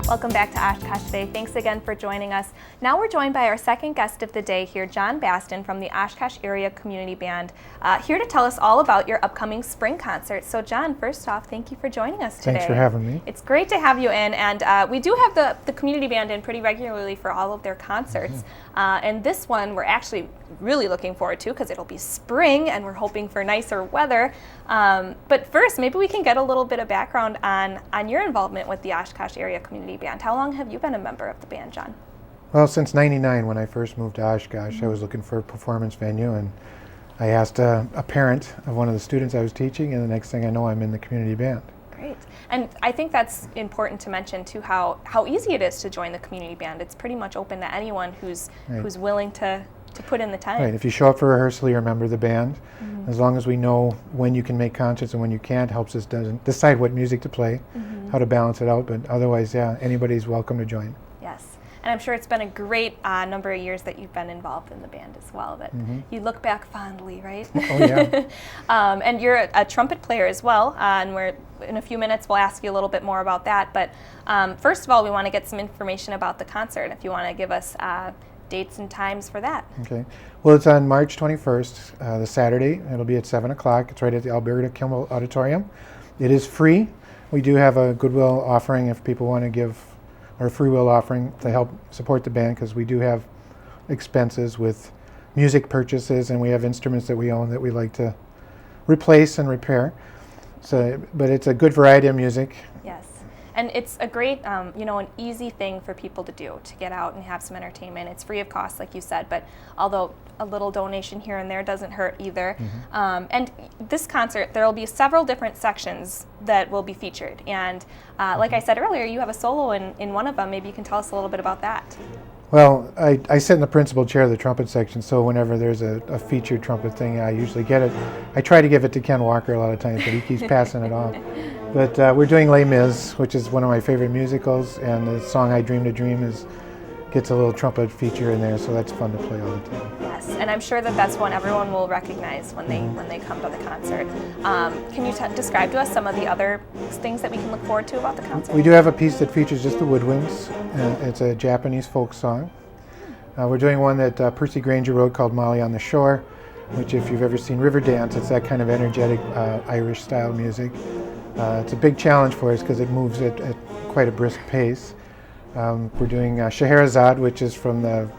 Welcome back to Oshkosh Today. Thanks again for joining us. Now we're joined by our second guest of the day here, John Baston from the Oshkosh Area Community Band, here to tell us all about your upcoming spring concert. So John, first off, thank you for joining us today. Thanks for having me. It's great to have you in, and we do have the community band in pretty regularly for all of their concerts. And this one we're actually really looking forward to because it'll be spring and we're hoping for nicer weather. But first, maybe we can get a little bit of background on your involvement with the Oshkosh Area Community Band. How long have you been a member of the band, John? Well, since '99, when I first moved to Oshkosh, I was looking for a performance venue, and I asked a parent of one of the students I was teaching, and the next thing I know, I'm in the community band. Great. And I think that's important to mention too, how easy it is to join the community band. It's pretty much open to anyone who's willing to put in the time. Right. If you show up for rehearsal, you're a member of the band. As long as we know when you can make concerts and when you can't, helps us decide what music to play, how to balance it out. But otherwise, yeah, anybody's welcome to join. Yes. And I'm sure it's been a great number of years that you've been involved in the band as well, that you look back fondly, right? Oh, yeah. And you're a trumpet player as well, and in a few minutes we'll ask you a little bit more about that. But first of all, we want to get some information about the concert, if you want to give us dates and times for that. Okay. Well, it's on March 21st, the Saturday. It'll be at 7 o'clock. It's right at the Alberta Kimmel Auditorium. It is free. We do have a goodwill offering if people want to give, or a free will offering to help support the band, because we do have expenses with music purchases, and we have instruments that we own that we like to replace and repair. So, but it's a good variety of music. Yes. And it's a great, an easy thing for people to do, to get out and have some entertainment. It's free of cost, like you said, but although a little donation here and there doesn't hurt either. And this concert, there will be several different sections that will be featured. And like I said earlier, you have a solo in one of them. Maybe you can tell us a little bit about that. Well, I sit in the principal chair of the trumpet section, so whenever there's a featured trumpet thing, I usually get it. I try to give it to Ken Walker a lot of times, but he keeps passing it off. But we're doing Les Mis, which is one of my favorite musicals, and the song I Dreamed a Dream gets a little trumpet feature in there, so that's fun to play all the time. Yes, and I'm sure that's one everyone will recognize when they come to the concert. Can you describe to us some of the other things that we can look forward to about the concert? We do have a piece that features just the woodwinds. It's a Japanese folk song. We're doing one that Percy Granger wrote called Molly on the Shore, which, if you've ever seen Riverdance, it's that kind of energetic Irish-style music. It's a big challenge for us because it moves at quite a brisk pace. We're doing Scheherazade, which is from the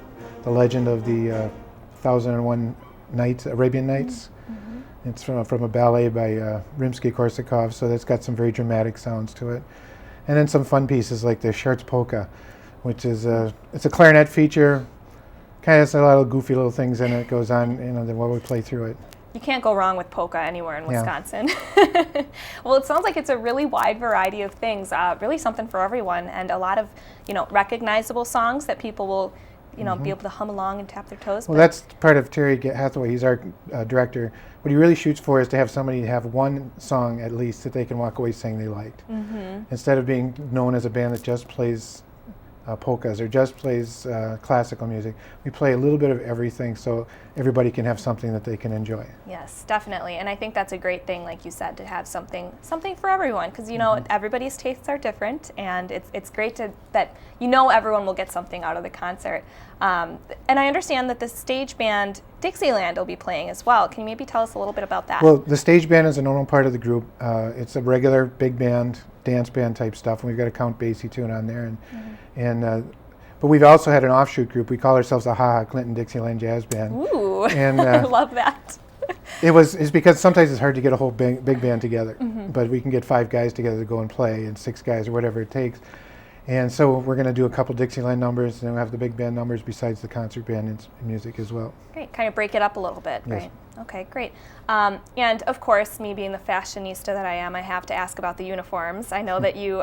legend of the 1001 Nights, Arabian Nights. It's from a ballet by Rimsky-Korsakov, so that's got some very dramatic sounds to it. And then some fun pieces like the Scherz Polka, which is it's a clarinet feature. Kind of has a lot of goofy little things in it. Goes on, while we play through it. You can't go wrong with polka anywhere in Wisconsin. Well, it sounds like it's a really wide variety of things, really something for everyone, and a lot of recognizable songs that people will be able to hum along and tap their toes. Well, that's part of Terry Hathaway. He's our director. What he really shoots for is to have somebody have one song at least that they can walk away saying they liked, instead of being known as a band that just plays polkas or just plays classical music. We play a little bit of everything so everybody can have something that they can enjoy. Yes, definitely. And I think that's a great thing, like you said, to have something for everyone, because everybody's tastes are different, and it's great that everyone will get something out of the concert. And I understand that the stage band Dixieland will be playing as well. Can you maybe tell us a little bit about that? Well, the stage band is a normal part of the group. It's a regular big band, dance band type stuff, and we've got a Count Basie tune on there. But we've also had an offshoot group. We call ourselves the Ha Ha Clinton Dixieland Jazz Band. Ooh, and I love that. It's because sometimes it's hard to get a whole big band together, but we can get 5 guys together to go and play, and 6 guys or whatever it takes. And so we're going to do a couple Dixieland numbers, and then we'll have the big band numbers besides the concert band and music as well. Great, kind of break it up a little bit, yes. Right? Okay, great. And of course, me being the fashionista that I am, I have to ask about the uniforms. I know that you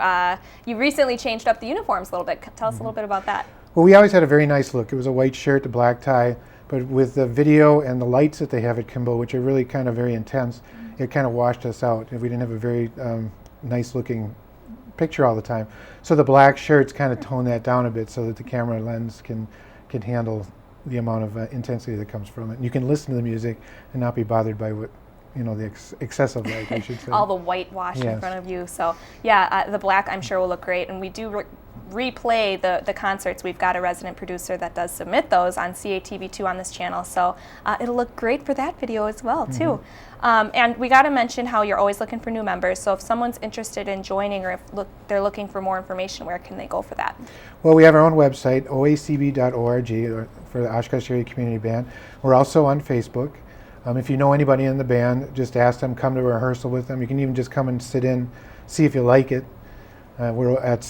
recently changed up the uniforms a little bit. Tell us a little bit about that. Well, we always had a very nice look. It was a white shirt, a black tie, but with the video and the lights that they have at Kimball, which are really kind of very intense, it kind of washed us out. We didn't have a very nice looking picture all the time. So the black shirts kind of tone that down a bit so that the camera lens can handle the amount of intensity that comes from it. And you can listen to the music and not be bothered by what the excessive light, I should say. All the whitewash in front of you. So yeah, the black I'm sure will look great. And we do replay the concerts. We've got a resident producer that does submit those on CATV2 on this channel, so it'll look great for that video as well, too. And we got to mention how you're always looking for new members, so if someone's interested in joining or if they're looking for more information, where can they go for that? Well, we have our own website, oacb.org, for the Oshkosh Area Community Band. We're also on Facebook. If you know anybody in the band, just ask them, come to a rehearsal with them. You can even just come and sit in, see if you like it. We're at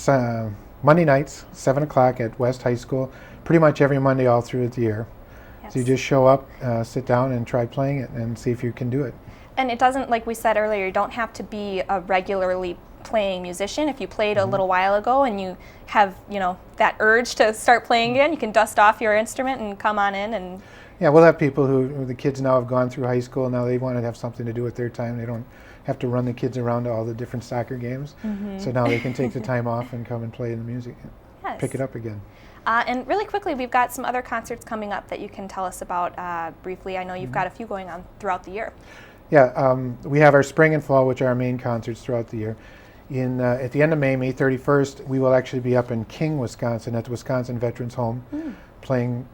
Monday nights, 7 o'clock at West High School, pretty much every Monday all through the year. Yes. So you just show up, sit down and try playing it and see if you can do it. And it doesn't, like we said earlier, you don't have to be a regularly playing musician. If you played a little while ago and you have, that urge to start playing again, you can dust off your instrument and come on in and... Yeah, we'll have people who the kids now have gone through high school. Now they want to have something to do with their time. They don't have to run the kids around to all the different soccer games. So now they can take the time off and come and play the music, Yes. pick it up again. And really quickly, we've got some other concerts coming up that you can tell us about briefly. I know you've got a few going on throughout the year. Yeah, we have our spring and fall, which are our main concerts throughout the year. At the end of May, May 31st, we will actually be up in King, Wisconsin, at the Wisconsin Veterans Home, playing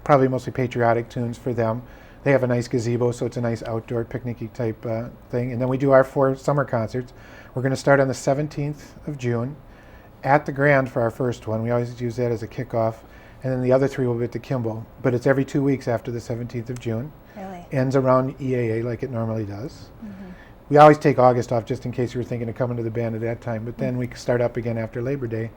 probably mostly patriotic tunes for them. They have a nice gazebo, so it's a nice outdoor picnic-y type thing. And then we do our 4 summer concerts. We're going to start on the 17th of June at the Grand for our first one. We always use that as a kickoff. And then the other 3 will be at the Kimball. But it's every 2 weeks after the 17th of June. Really? Ends around EAA like it normally does. We always take August off just in case you were thinking of coming to the band at that time. But then we start up again after Labor Day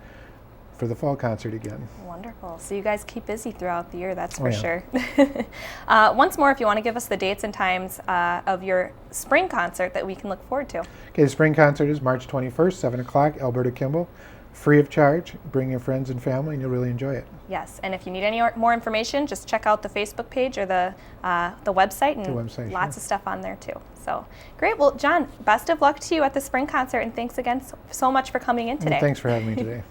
for the fall concert again. Wonderful. So you guys keep busy throughout the year, that's for yeah. sure. Once more, if you want to give us the dates and times of your spring concert that we can look forward to. Okay, the spring concert is March 21st, 7 o'clock, Alberta Kimball. Free of charge. Bring your friends and family and you'll really enjoy it. Yes, and if you need any more information, just check out the Facebook page or the website, and lots of stuff on there too. So great. Well, John, best of luck to you at the spring concert, and thanks again so much for coming in today. Thanks for having me today.